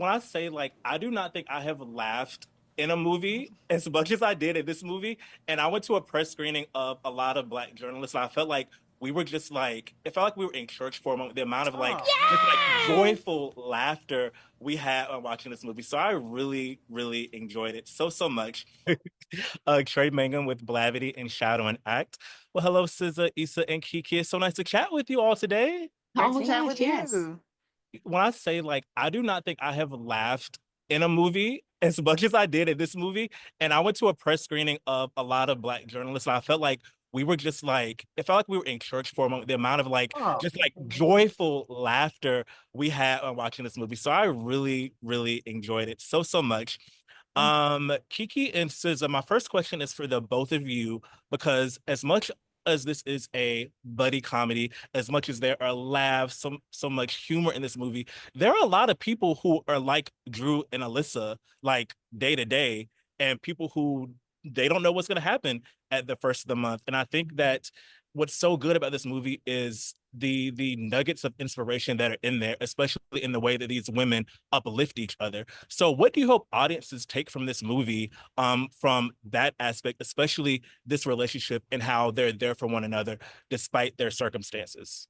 when I say like I do not think I have laughed in a movie as much as I did in this movie. And I went to a press screening of a lot of Black journalists, and I felt like we were just like it felt like we were in church for a moment. The amount of like just like joyful laughter we had on watching this movie. So I really, really enjoyed it so much. Trey Mangum with Blavity and Shadow and Act. Well, hello, SZA, Issa, and Keke. It's so nice to chat with you all today. Great to chat Yes, with yes. you. When I say like I do not think I have laughed in a movie as much as I did in this movie. And I went to a press screening of a lot of Black journalists, and I felt like we were just like it felt like we were in church for a moment. The amount of like Oh, just like joyful laughter we had on watching this movie. So I really, really enjoyed it so much. thank you. Kiki and SZA, my first question is for the both of you because as much as this is a buddy comedy, as much as there are laughs, so much humor in this movie, there are a lot of people who are like Drew and Alyssa, like day to day, and people who they don't know what's going to happen at the first of the month. And I think that what's so good about this movie is the nuggets of inspiration that are in there, especially in the way that these women uplift each other. So, what do you hope audiences take from this movie, from that aspect, especially this relationship and how they're there for one another despite their circumstances?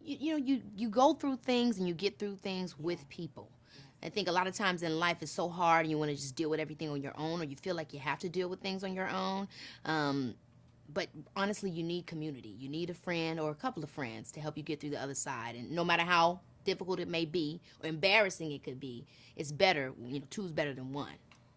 You go through things and you get through things with people. I think a lot of times in life it's so hard and you want to just deal with everything on your own, or you feel like you have to deal with things on your own. But honestly, you need community. You need a friend or a couple of friends to help you get through the other side. And no matter how difficult it may be or embarrassing it could be, it's better. Two's better than one.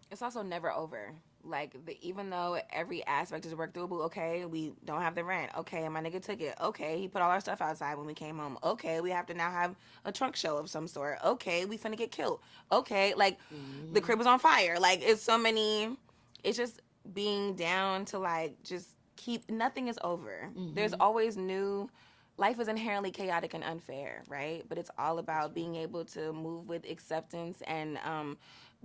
It's also never over. Like, even though every aspect is worked through, okay, we don't have the rent. Okay, my nigga took it. Okay, he put all our stuff outside when we came home. Okay, we have to now have a trunk show of some sort. Okay, we finna get killed. Okay, like, the crib was on fire. Like, it's so many, it's just being down to, like, just keep, nothing is over. There's always new, life is inherently chaotic and unfair, right? But it's all about being able to move with acceptance and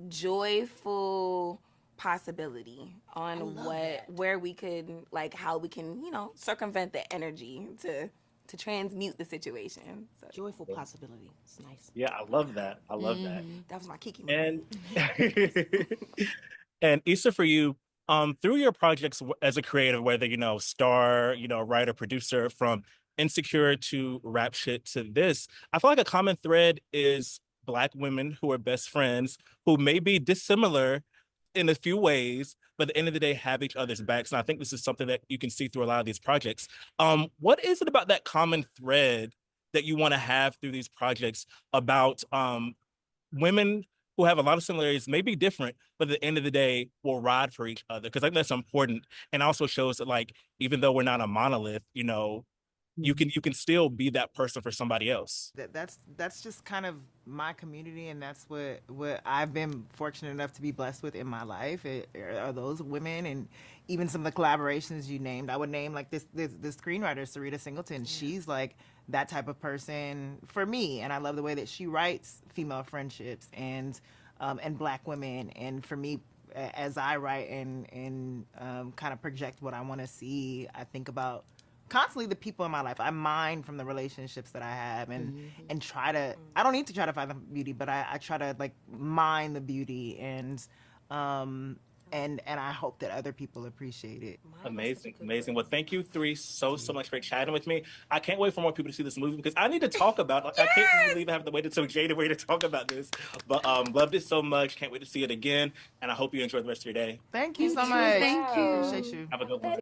joyful possibility on where we could, like, how we can, circumvent the energy to transmute the situation. So Joyful possibility. It's nice. Yeah, I love that. I love that. that was my Kiki moment. And and Issa, for you, through your projects as a creative, whether star, writer, producer, from Insecure to Rap Shit to this, I feel like a common thread is Black women who are best friends who may be dissimilar in a few ways, but at the end of the day have each other's backs. And I think this is something that you can see through a lot of these projects. What is it about that common thread that you want to have through these projects about women who have a lot of similarities, may be different, but at the end of the day will ride for each other? Because I think that's important, and also shows that, like, even though we're not a monolith, you can still be that person for somebody else. That's just kind of my community, and that's what I've been fortunate enough to be blessed with in my life. Are those women, and even some of the collaborations you named. I would name like this screenwriter Sarita Singleton. She's like that type of person for me, and I love the way that she writes female friendships and Black women. And for me, as I write and kind of project what I want to see, I think about constantly the people in my life. I mine from the relationships that I have and try to, I don't need to try to find the beauty, but I try to like mine the beauty and I hope that other people appreciate it. Amazing, amazing. Well, thank you three so much for chatting with me. I can't wait for more people to see this movie because I need to talk about it. Like, I can't believe I have to wait until January to talk about this. But loved it so much. Can't wait to see it again. And I hope you enjoy the rest of your day. Thank you so much. Thank you. Appreciate you. Have a good one.